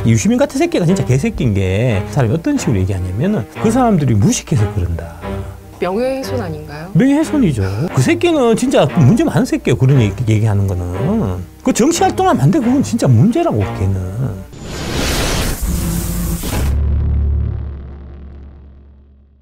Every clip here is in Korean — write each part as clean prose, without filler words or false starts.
유시민 같은 새끼가 진짜 개새끼인 게 사람이 어떤 식으로 얘기하냐면은 그 사람들이 무식해서 그런다. 명예훼손 아닌가요? 명예훼손이죠. 그 새끼는 진짜 문제 많은 새끼예요. 그런 얘기하는 거는. 그 정치 활동하면 안 돼. 그건 진짜 문제라고 걔는.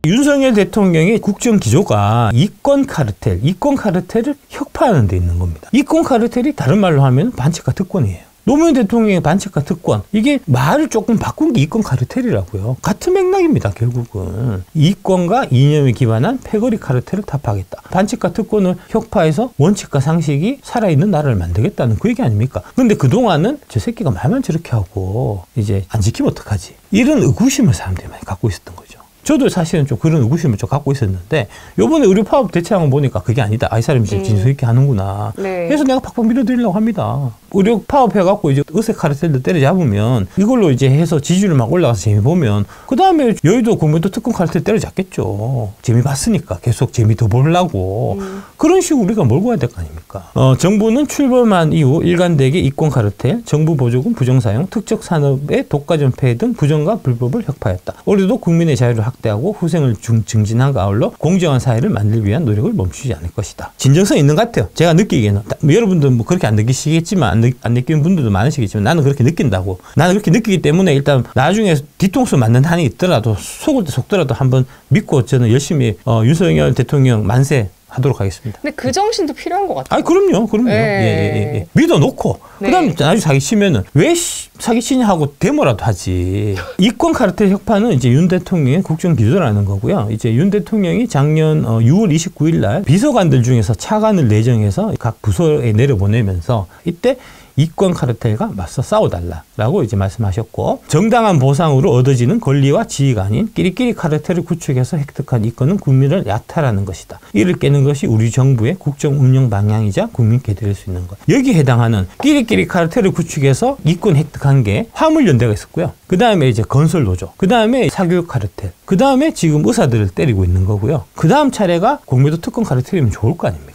윤석열 대통령의 국정 기조가 이권 카르텔을 혁파하는 데 있는 겁니다. 이권 카르텔이 다른 말로 하면 반칙과 특권이에요. 노무현 대통령의 반칙과 특권, 이게 말을 조금 바꾼 게 이권 카르텔이라고요. 같은 맥락입니다. 결국은 이권과 이념에 기반한 패거리 카르텔을 타파하겠다. 반칙과 특권을 혁파해서 원칙과 상식이 살아있는 나라를 만들겠다는 그 얘기 아닙니까? 근데 그동안은 저 새끼가 말만 저렇게 하고 이제 안 지키면 어떡하지? 이런 의구심을 사람들이 많이 갖고 있었던 거죠. 저도 사실은 좀 그런 의구심을 좀 갖고 있었는데 요번에 의료 파업 대책안 보니까 그게 아니다. 이 사람이 진수 있게 하는구나. 네. 그래서 내가 팍팍 밀어드리려고 합니다. 의료 파업 해갖고 이제 의세 카르텔도 때려잡으면 이걸로 이제 해서 지지율 막 올라가서 재미 보면 그 다음에 여의도 국민도 특권 카르텔 때려잡겠죠. 재미 봤으니까 계속 재미 더 보려고 그런 식으로 우리가 몰고 가야 될 거 아닙니까? 정부는 출범한 이후 일관되게 이권 카르텔, 정부 보조금 부정사용, 특정 산업의 독과점 폐해 등 부정과 불법을 혁파했다. 올해도 국민의 자유를 확대하고 후생을 증진한과 아울러 공정한 사회를 만들기 위한 노력을 멈추지 않을 것이다. 진정성 있는 것 같아요. 제가 느끼기에는. 여러분들 뭐 그렇게 안 느끼시겠지만 안 느끼는 분들도 많으시겠지만 나는 그렇게 느낀다고. 나는 그렇게 느끼기 때문에 일단 나중에 뒤통수 맞는 한이 있더라도 속을 때 속더라도 한번 믿고 저는 열심히 윤석열 대통령 만세 하도록 하겠습니다. 근데 그 정신도 필요한 것 같아요. 아, 그럼요. 예. 믿어놓고 네. 그다음에 나중에 사기치면은 왜 사기치냐 하고 데모라도 하지. 이권 카르텔 혁파는 이제 윤 대통령의 국정 기조라는 거고요. 이제 윤 대통령이 작년 6월 29일 날 비서관들 중에서 차관을 내정해서 각 부서에 내려보내면서 이때 이권 카르텔과 맞서 싸워달라라고 이제 말씀하셨고, 정당한 보상으로 얻어지는 권리와 지위가 아닌 끼리끼리 카르텔을 구축해서 획득한 이권은 국민을 야탈하는 것이다. 이를 깨는 것이 우리 정부의 국정 운영 방향이자 국민께 드릴 수 있는 것. 여기에 해당하는 끼리끼리 카르텔을 구축해서 이권 획득한 게 화물연대가 있었고요. 그 다음에 이제 건설노조, 그 다음에 사교육 카르텔, 그 다음에 지금 의사들을 때리고 있는 거고요. 그 다음 차례가 공매도 특권 카르텔이면 좋을 거 아닙니까?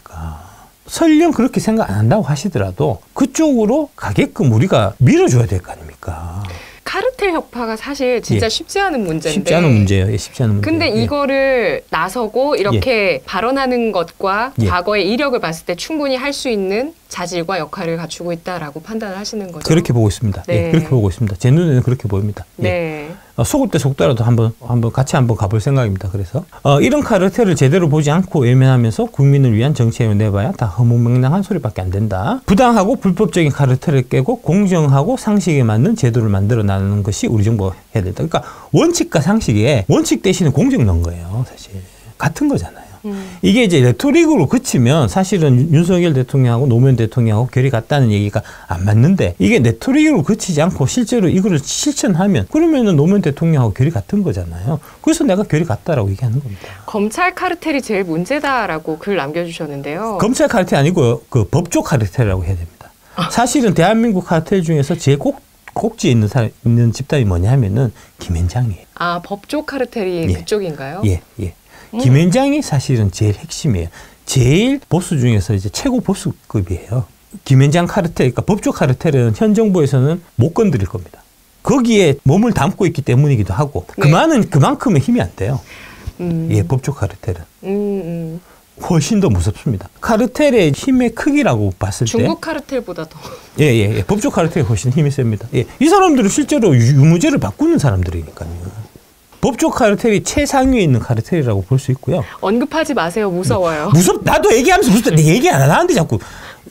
설령 그렇게 생각 안 한다고 하시더라도 그쪽으로 가게끔 우리가 밀어줘야 될 거 아닙니까? 카르텔 혁파가 사실 진짜 쉽지 않은 문제인데. 쉽지 않은 문제예요. 쉽지 않은 문제. 근데 이거를 나서고 이렇게 발언하는 것과 과거의 이력을 봤을 때 충분히 할 수 있는 자질과 역할을 갖추고 있다라고 판단을 하시는 거죠. 그렇게 보고 있습니다. 네. 그렇게 보고 있습니다. 제 눈에는 그렇게 보입니다. 네. 속을 때 속더라도 한번 같이 한번 가볼 생각입니다. 그래서 이런 카르텔을 제대로 보지 않고 외면하면서 국민을 위한 정책을 내봐야 다 허무맹랑한 소리밖에 안 된다. 부당하고 불법적인 카르텔을 깨고 공정하고 상식에 맞는 제도를 만들어 나가는 것이 우리 정부가 해야 된다. 그러니까 원칙과 상식에 원칙 대신에 공정 넣은 거예요. 사실 같은 거잖아요. 이게 이제 레토릭으로 그치면 사실은 윤석열 대통령하고 노무현 대통령하고 결이 같다는 얘기가 안 맞는데, 이게 레토릭으로 그치지 않고 실제로 이거를 실천하면 그러면은 노무현 대통령하고 결이 같은 거잖아요. 그래서 내가 결이 같다라고 얘기하는 겁니다. 검찰 카르텔이 제일 문제다라고 글 남겨주셨는데요. 검찰 카르텔 아니고요. 그 법조 카르텔이라고 해야 됩니다. 사실은 대한민국 카르텔 중에서 제일 꼭지에 있는 집단이 뭐냐 하면은 김앤장이에요. 아, 법조 카르텔이 그쪽인가요? 예. 김앤장이 사실은 제일 핵심이에요. 제일 보스 중에서 이제 최고 보스급이에요. 김앤장 카르텔, 그러니까 법조 카르텔은 현 정부에서는 못 건드릴 겁니다. 거기에 몸을 담고 있기 때문이기도 하고, 그만큼의 힘이 안 돼요. 법조 카르텔은. 훨씬 더 무섭습니다. 카르텔의 힘의 크기라고 봤을 때 중국 카르텔보다 더. 법조 카르텔이 훨씬 힘이 셉니다. 이 사람들은 실제로 유무죄를 바꾸는 사람들이니까요. 법조 카르텔이 최상위에 있는 카르텔이라고 볼 수 있고요. 언급하지 마세요. 무서워요. 나도 얘기하면서 무슨 내 얘기 안 하는데 자꾸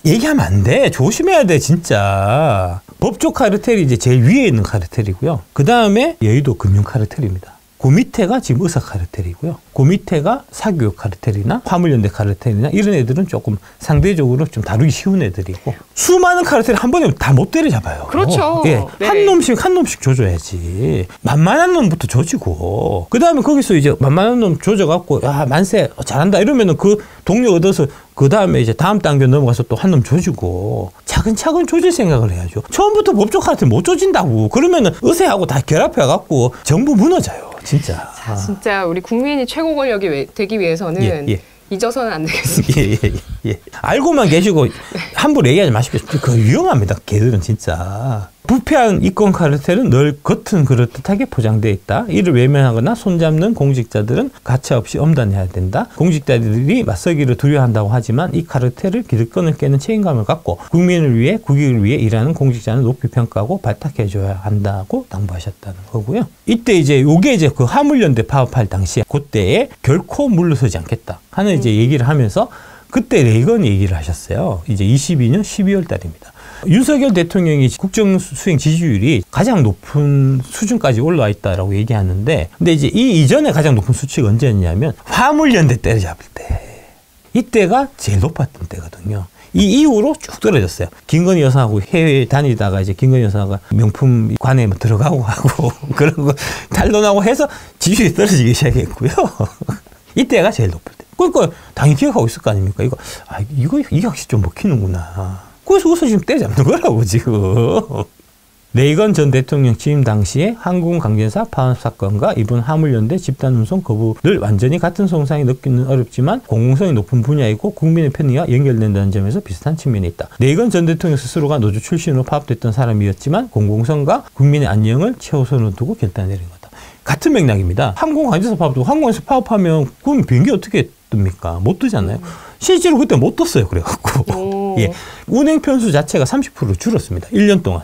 얘기하면 안 돼. 조심해야 돼, 진짜. 법조 카르텔이 이제 제일 위에 있는 카르텔이고요. 그 다음에 여의도 금융 카르텔입니다. 그 밑에가 지금 의사 카르텔이고요. 그 밑에가 사교육 카르텔이나 화물연대 카르텔이나 이런 애들은 조금 상대적으로 좀 다루기 쉬운 애들이고, 수많은 카르텔을 한 번에 다 못 때려잡아요. 그렇죠. 한 놈씩 조져야지. 만만한 놈부터 조지고, 그 다음에 거기서 이제 만만한 놈 조져갖고 만세 잘한다 이러면은 그 동료 얻어서 그 다음에 이제 다음 단계 넘어가서 또 한 놈 조지고 차근차근 조질 생각을 해야죠. 처음부터 법조 카르텔 못 조진다고 그러면은 의세하고 다 결합해갖고 정부 무너져요. 진짜. 진짜 우리 국민이 최고 권력이 되기 위해서는 잊어서는 안 되겠습니다. 알고만 계시고 함부로 얘기하지 마십시오. 그 위험합니다. 걔들은 진짜. 부패한 이권 카르텔은 늘 겉은 그럴듯하게 포장되어 있다. 이를 외면하거나 손잡는 공직자들은 가차없이 엄단해야 된다. 공직자들이 맞서기를 두려워한다고 하지만 이 카르텔을 기득권을 깨는 책임감을 갖고 국민을 위해 국익을 위해 일하는 공직자는 높이 평가하고 발탁해줘야 한다고 당부하셨다는 거고요. 이때 이제 요게 이제 그 화물연대 파업할 당시에 그때에 결코 물러서지 않겠다 하는 이제 얘기를 하면서 그때 레이건 얘기를 하셨어요. 이제 22년 12월 달입니다. 윤석열 대통령이 국정 수행 지지율이 가장 높은 수준까지 올라와 있다라고 얘기하는데, 근데 이제 이 이전에 가장 높은 수치가 언제였냐면 화물연대 때려잡을 때, 이때가 제일 높았던 때거든요. 이 이후로 쭉 떨어졌어요. 김건희 여사하고 해외 다니다가 이제 김건희 여사가 명품 관에 들어가고 하고 그런 거 탄론하고 해서 지지율이 떨어지기 시작했고요. 이때가 제일 높을 때. 그러니까 당연히 기억하고 있을 거 아닙니까? 이거 확실히 좀 먹히는구나. 그래서 우선 지금 때잡는 거라고 지금. 레이건 전 대통령 취임 당시에 항공강전사 파업 사건과 이번 화물연대 집단운송 거부를 완전히 같은 손상이 넣기는 어렵지만 공공성이 높은 분야이고 국민의 편의와 연결된다는 점에서 비슷한 측면이 있다. 레이건 전 대통령 스스로가 노조 출신으로 파업됐던 사람이었지만 공공성과 국민의 안녕을 최우선으로 두고 결단을 내린 거다. 같은 맥락입니다. 항공강전사 파업도 항공에서 파업하면 그럼 비행기 어떻게 뜹니까? 못 뜨잖아요. 실제로 그때 못 떴어요. 그래갖고. 예. 운행 편수 자체가 30% 줄었습니다. 1년 동안.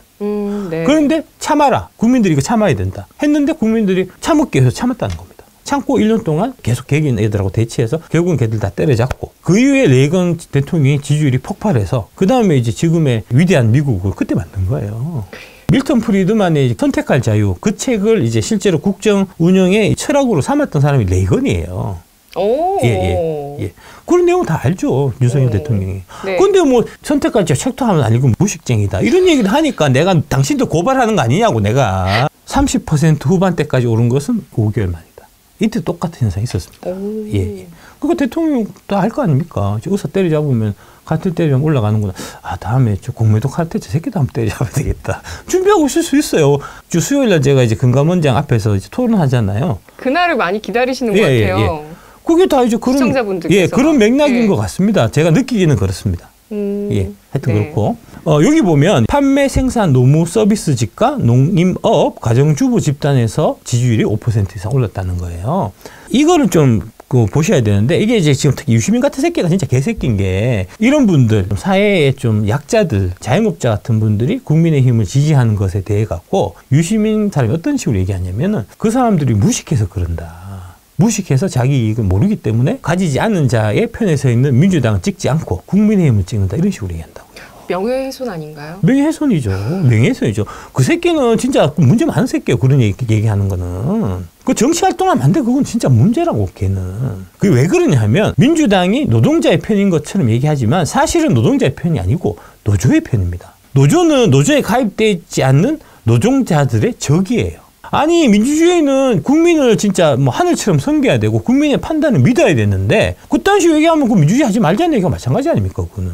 네. 그런데 참아라. 국민들이 이거 참아야 된다. 했는데 국민들이 참을게 해서 참았다는 겁니다. 참고 1년 동안 계속 개긴 애들하고 대치해서 결국은 걔들 다 때려잡고 그 이후에 레이건 대통령의 지지율이 폭발해서 그 다음에 이제 지금의 위대한 미국을 그때 만든 거예요. 밀턴 프리드만의 선택할 자유 그 책을 이제 실제로 국정 운영의 철학으로 삼았던 사람이 레이건이에요. 오. 예. 그런 내용 다 알죠. 윤석열 대통령이. 네. 근데 뭐 선택할 자 책도 하면 안 읽으면 무식쟁이다. 이런 얘기를 하니까 내가 당신도 고발하는 거 아니냐고 내가. 30% 후반대까지 오른 것은 5개월 만이다. 이때 똑같은 현상이 있었습니다. 예. 그러니까 대통령도 알 거 아닙니까? 의사 때려잡으면 카르텔 때리면 올라가는구나. 아, 다음에 저 공매도 카르텔 저 새끼도 한번 때려잡아야 되겠다. 준비하고 있을 수 있어요. 주 수요일 날 제가 이제 금감원장 앞에서 이제 토론하잖아요. 그날을 많이 기다리시는 것 같아요. 그게 다 이제 그런 시청자분들께서. 그런 맥락인 것 같습니다. 제가 느끼기는 그렇습니다. 하여튼 그렇고 여기 보면 판매, 생산, 노무, 서비스직과 농림업, 가정주부 집단에서 지지율이 5% 이상 올랐다는 거예요. 이거를 좀 보셔야 되는데 이게 이제 지금 특히 유시민 같은 새끼가 진짜 개새끼인 게 이런 분들 사회의 좀 약자들 자영업자 같은 분들이 국민의힘을 지지하는 것에 대해 갖고 유시민 사람이 어떤 식으로 얘기하냐면은 그 사람들이 무식해서 그런다. 무식해서 자기 이익을 모르기 때문에 가지지 않는 자의 편에 서 있는 민주당을 찍지 않고 국민의힘을 찍는다. 이런 식으로 얘기한다고요. 명예훼손 아닌가요? 명예훼손이죠. 명예훼손이죠. 그 새끼는 진짜 문제 많은 새끼예요. 그런 얘기하는 거는. 그 정치활동하면 안 돼. 그건 진짜 문제라고 걔는. 그게 왜 그러냐 하면 민주당이 노동자의 편인 것처럼 얘기하지만 사실은 노동자의 편이 아니고 노조의 편입니다. 노조는 노조에 가입되어 있지 않는 노동자들의 적이에요. 아니 민주주의는 국민을 진짜 뭐 하늘처럼 섬겨야 되고 국민의 판단을 믿어야 되는데 그딴 식으로 얘기하면 그 민주주의 하지 말자는 얘기가 마찬가지 아닙니까? 그거는.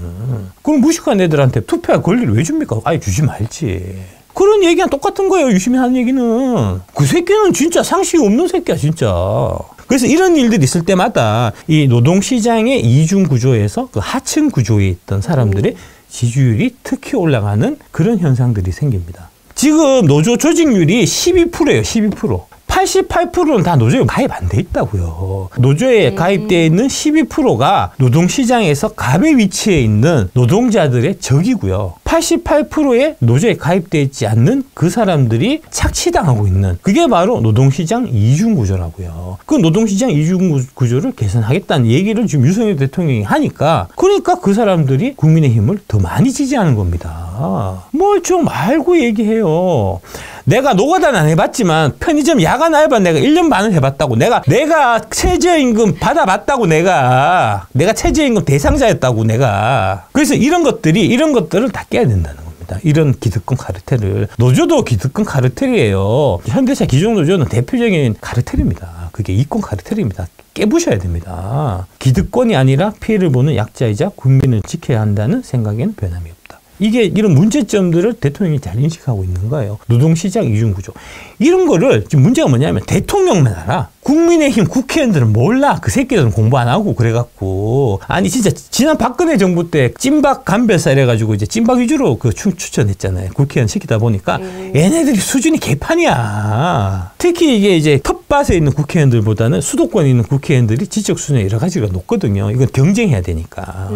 그럼 무식한 애들한테 투표할 권리를 왜 줍니까? 아예 주지 말지. 그런 얘기랑 똑같은 거예요. 유시민 하는 얘기는. 그 새끼는 진짜 상식이 없는 새끼야 진짜. 그래서 이런 일들이 있을 때마다 이 노동시장의 이중 구조에서 그 하층 구조에 있던 사람들의 지지율이 특히 올라가는 그런 현상들이 생깁니다. 지금 노조 조직률이 12%예요. 12%. 88%는 다 노조에 가입 안 돼 있다고요. 노조에 가입되어 있는 12%가 노동시장에서 갑의 위치에 있는 노동자들의 적이고요. 88%의 노조에 가입되어 있지 않는 그 사람들이 착취당하고 있는 그게 바로 노동시장 이중구조라고요. 그 노동시장 이중구조를 개선하겠다는 얘기를 지금 윤석열 대통령이 하니까 그러니까 그 사람들이 국민의힘을 더 많이 지지하는 겁니다. 뭘 좀 알고 얘기해요. 내가 노가다는 안 해봤지만 편의점 야간 알바 내가 1년 반을 해봤다고. 내가 최저임금 받아봤다고. 내가 최저임금 대상자였다고. 내가. 그래서 이런 것들을 다 깨야 된다는 겁니다. 이런 기득권 카르텔을. 노조도 기득권 카르텔이에요. 현대차 기종노조는 대표적인 카르텔입니다. 그게 이권 카르텔입니다. 깨부셔야 됩니다. 기득권이 아니라 피해를 보는 약자이자 국민을 지켜야 한다는 생각에는 변함이 없다. 이게 이런 문제점들을 대통령이 잘 인식하고 있는 거예요. 노동시장 이중구조. 이런 거를 지금 문제가 뭐냐면 대통령만 알아. 국민의힘 국회의원들은 몰라. 그 새끼들은 공부 안 하고 그래갖고. 아니, 진짜, 지난 박근혜 정부 때 찐박 간별사 이래가지고 이제 찐박 위주로 그 추천했잖아요. 국회의원 시키다 보니까 얘네들이 수준이 개판이야. 특히 이게 이제 텃밭에 있는 국회의원들보다는 수도권에 있는 국회의원들이 지적 수준이 여러 가지가 높거든요. 이건 경쟁해야 되니까.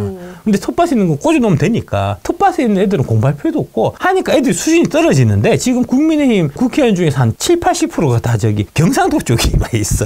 근데 텃밭에 있는 거 꽂아놓으면 되니까. 텃밭에 있는 애들은 공부할 필요도 없고 하니까 애들이 수준이 떨어지는데 지금 국민의힘 국회의원 중에서 한 7, 80%가 다 저기 경상도 쪽에만 있어요.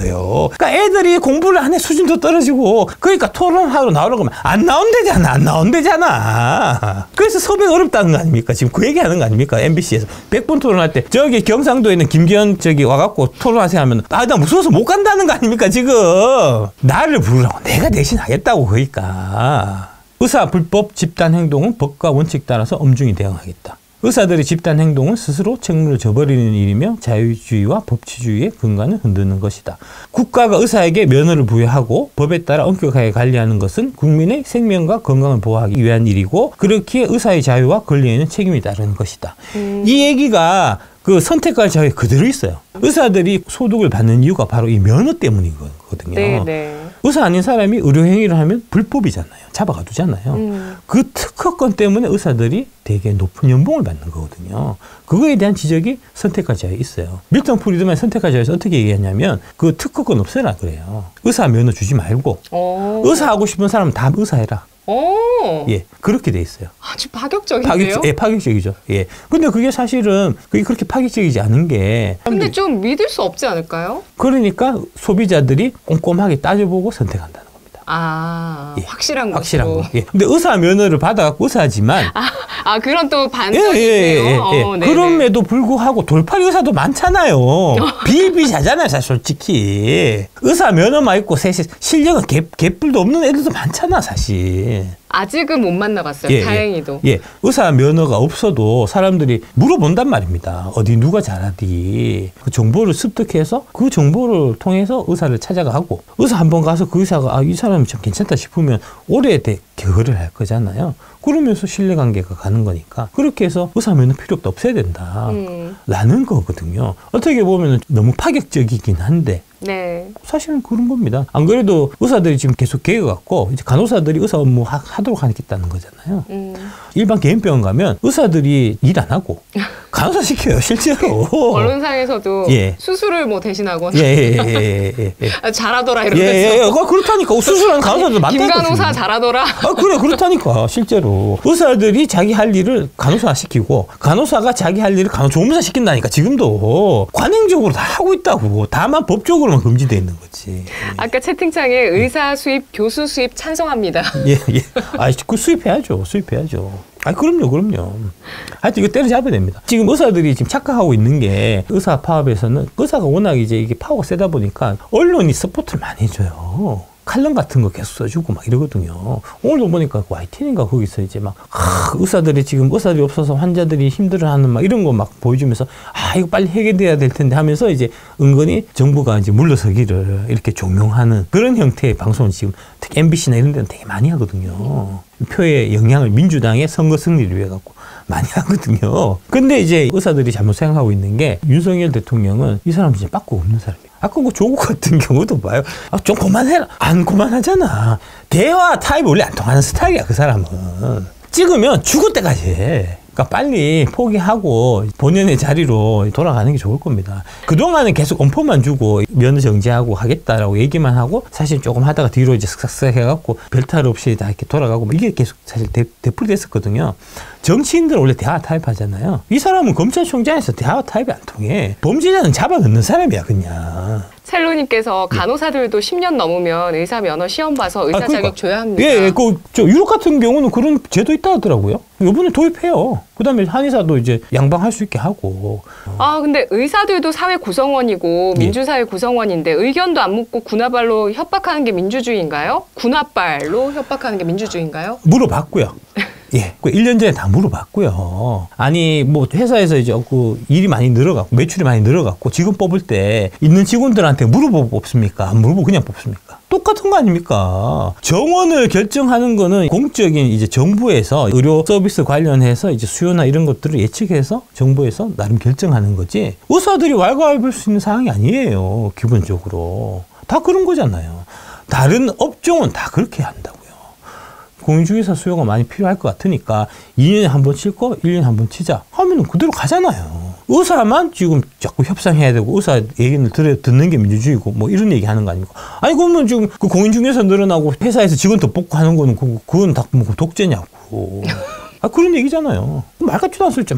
그러니까 애들이 공부를 안 해 수준도 떨어지고 그러니까 토론하러 나오라고 하면 안 나온대잖아. 안 나온대잖아. 그래서 섭외 어렵다는 거 아닙니까? 지금 그 얘기하는 거 아닙니까? MBC에서 100분 토론할 때 저기 경상도에 있는 김기현 저기 와갖고 토론하세요 하면 아, 나 무서워서 못 간다는 거 아닙니까? 지금 나를 부르라고 내가 대신 하겠다고 그러니까. 의사 불법 집단 행동은 법과 원칙 따라서 엄중히 대응하겠다. 의사들의 집단 행동은 스스로 책무를 져버리는 일이며 자유주의와 법치주의의 근간을 흔드는 것이다. 국가가 의사에게 면허를 부여하고 법에 따라 엄격하게 관리하는 것은 국민의 생명과 건강을 보호하기 위한 일이고 그렇기에 의사의 자유와 권리에는 책임이 따르는 것이다. 이 얘기가 그 선택할 자유에 그대로 있어요. 의사들이 소득을 받는 이유가 바로 이 면허 때문인 거거든요. 네네. 의사 아닌 사람이 의료행위를 하면 불법이잖아요. 잡아가두잖아요. 그 특허권 때문에 의사들이 되게 높은 연봉을 받는 거거든요. 그거에 대한 지적이 선택할 자유에 있어요. 밀턴 프리드만 선택할 자유에서 어떻게 얘기했냐면 그 특허권 없애라 그래요. 의사 면허 주지 말고 의사 하고 싶은 사람은 다 의사해라. 예, 그렇게 돼 있어요. 아주 파격적인데요? 예, 파격적이죠. 예. 근데 그게 사실은 그게 그렇게 파격적이지 않은 게. 근데 좀 믿을 수 없지 않을까요? 그러니까 소비자들이 꼼꼼하게 따져보고 선택한다는 겁니다. 아, 예, 확실한 확실한 것으로. 거. 예. 근데 의사 면허를 받아갖고 의사지만. 그런 또 반전이네요. 그럼에도 불구하고 돌팔이 의사도 많잖아요. 비일비재하잖아요, 사실 솔직히. 의사 면허만 있고 실력은 개뿔도 없는 애들도 많잖아, 사실. 아직은 못 만나봤어요. 다행히도. 예, 의사 면허가 없어도 사람들이 물어본단 말입니다. 어디 누가 잘하디. 그 정보를 습득해서 그 정보를 통해서 의사를 찾아가고 의사 한 번 가서 그 의사가 이 사람이 참 괜찮다 싶으면 오래 개허를 할 거잖아요. 그러면서 신뢰관계가 가는 거니까 그렇게 해서 의사 면허 필요 없다 없애야 된다 라는 거거든요. 어떻게 보면 너무 파격적이긴 한데 네. 사실은 그런 겁니다. 안 그래도 의사들이 지금 계속 개혁갖고 이제 간호사들이 의사 업무 하도록 하겠다는 거잖아요. 일반 개인병원 가면 의사들이 일 안 하고 간호사 시켜요, 실제로. 언론상에서도 수술을 뭐 대신하거나. 잘하더라 이러면서. 그렇다니까. 수술하는 간호사들 많다니까. 김간호사 잘하더라. 그래, 그렇다니까, 실제로. 의사들이 자기 할 일을 간호사 시키고 간호사가 자기 할 일을 간호조무사 시킨다니까, 지금도. 관행적으로 다 하고 있다고. 다만 법적으로만 금지되어 있는 거지. 아까 채팅창에 의사 수입, 교수 수입 찬성합니다. 그 수입해야죠. 그럼요. 하여튼 이거 때려잡아야 됩니다. 지금 의사들이 지금 착각하고 있는 게 의사 파업에서는 의사가 워낙 이제 이게 파워가 세다 보니까 언론이 서포트를 많이 해줘요. 칼럼 같은 거 계속 써주고 막 이러거든요. 오늘도 보니까 YTN인가 거기서 이제 막 의사들이 지금 의사들이 없어서 환자들이 힘들어하는 막 이런 거 막 보여주면서 이거 빨리 해결돼야 될 텐데 하면서 이제 은근히 정부가 이제 물러서기를 이렇게 종용하는 그런 형태의 방송을 지금 특히 MBC나 이런 데는 되게 많이 하거든요. 표의 영향을 민주당의 선거 승리를 위해 갖고 많이 하거든요. 근데 이제 의사들이 잘못 생각하고 있는 게 윤석열 대통령은 이 사람 진짜 빠꾸 없는 사람이에요. 아까 그 조국 같은 경우도 봐요. 좀 그만해라. 안 그만하잖아. 대화 타입이 원래 안 통하는 스타일이야, 그 사람은. 찍으면 죽을 때까지 해. 그러니까 빨리 포기하고 본연의 자리로 돌아가는 게 좋을 겁니다. 그동안은 계속 엄포만 주고 면허 정지하고 하겠다라고 얘기만 하고 사실 조금 하다가 뒤로 이제 쓱싹쓱 해갖고 별탈 없이 다 이렇게 돌아가고 이게 계속 사실 되풀이됐었거든요. 정치인들은 원래 대화 타입 하잖아요. 이 사람은 검찰총장에서 대화 타입이 안 통해. 범죄자는 잡아넣는 사람이야, 그냥. 첼로님께서 간호사들도 10년 넘으면 의사 면허 시험 봐서 의사 자격 줘야 합니다. 유럽 같은 경우는 그런 제도 있다 하더라고요. 이번에 도입해요. 그다음에 한의사도 이제 양방할 수 있게 하고. 근데 의사들도 사회 구성원이고 민주사회 구성원인데 의견도 안 묻고 군화발로 협박하는 게 민주주의인가요? 군화발로 협박하는 게 민주주의인가요? 물어봤고요. 그 1년 전에 다 물어봤고요. 아니, 뭐, 회사에서 이제 일이 많이 늘어갔고, 매출이 많이 늘어갔고, 직원 뽑을 때 있는 직원들한테 물어보고 뽑습니까? 안 물어보고 그냥 뽑습니까? 똑같은 거 아닙니까? 정원을 결정하는 거는 공적인 이제 정부에서 의료 서비스 관련해서 이제 수요나 이런 것들을 예측해서 정부에서 나름 결정하는 거지. 의사들이 왈가왈부할 수 있는 사항이 아니에요. 기본적으로. 다 그런 거잖아요. 다른 업종은 다 그렇게 한다고요. 공인중개사 수요가 많이 필요할 것 같으니까 2년에 한 번 칠 거 1년에 한 번 치자 하면 그대로 가잖아요. 의사만 지금 자꾸 협상해야 되고 의사 얘기를 듣는 게 민주주의고 뭐 이런 얘기 하는 거 아닙니까? 아니 그러면 지금 그 공인중개사 늘어나고 회사에서 직원 더 뽑고 하는 거는 그건 다 뭐 독재냐고. 그런 얘기잖아요. 말 같지도 않을 좀.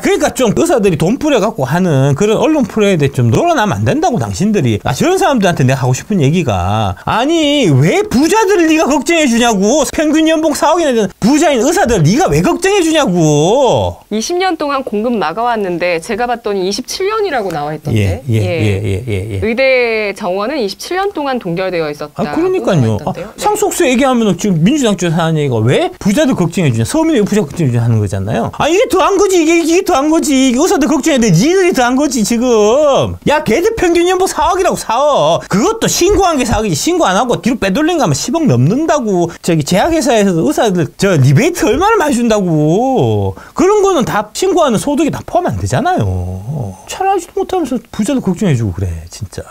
그러니까 좀 의사들이 돈 뿌려갖고 하는 그런 언론 프레임에 좀 놀아나면 안 된다고 당신들이. 저런 사람들한테 내가 하고 싶은 얘기가 아니 왜 부자들을 네가 걱정해 주냐고. 평균 연봉 4억이나 되는 부자인 의사들 네가 왜 걱정해 주냐고. 20년 동안 공급 막아왔는데 제가 봤더니 27년이라고 나와 있던데. 예. 의대 정원은 27년 동안 동결되어 있었다. 그러니까요. 상속세 얘기하면 지금 민주당 쪽에서 하는 얘기가 왜 부자들 걱정해 주냐. 서민의 부자 걱정해 주냐 하는 거잖아요. 이게 더한 거지. 이게 더한 거지. 의사들 걱정해야 돼. 니들이 더한 거지 지금. 야 걔들 평균 연봉 4억이라고 4억. 그것도 신고한 게 4억이지. 신고 안 하고 뒤로 빼돌린 거 하면 10억 넘는다고. 저기 제약회사에서도 의사들 저 리베이트 얼마나 많이 준다고. 그런 거는 다 신고하는 소득에 다 포함 안 되잖아요. 잘하지도 못하면서 부자들 걱정해주고 그래 진짜.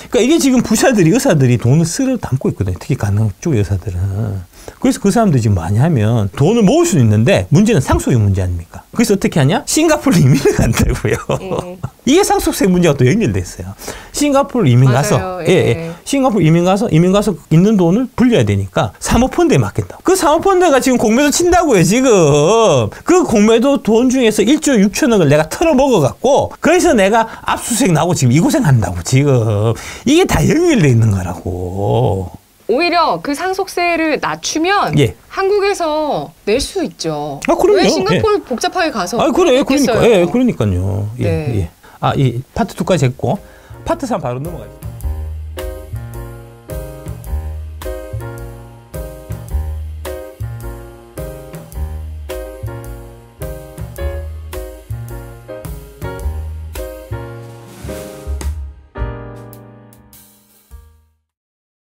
그러니까 이게 지금 부자들이 의사들이 돈을 쓸어 담고 있거든요. 특히 간호 쪽 의사들은. 그래서 그 사람들이 지금 많이 하면 돈을 모을 수는 있는데 문제는 상속의 문제 아닙니까? 그래서 어떻게 하냐? 싱가포르 이민을 간다고요. 이게 상속세 문제가 또 연결돼 있어요. 싱가포르 이민 가서 싱가포르 이민 가서 있는 돈을 불려야 되니까 사모펀드에 맡긴다. 그 사모펀드가 지금 공매도 친다고요 지금. 그 공매도 돈 중에서 1조 6천억을 내가 털어먹어 갖고 그래서 내가 압수수색 나오고 지금 이 고생한다고 지금. 이게 다 연결돼 있는 거라고. 오히려 그 상속세를 낮추면 한국에서 낼 수 있죠. 그럼요. 왜 싱가포르 복잡하게 가서 그러니까요. 이 파트 2까지 했고 파트 3 바로 넘어가죠.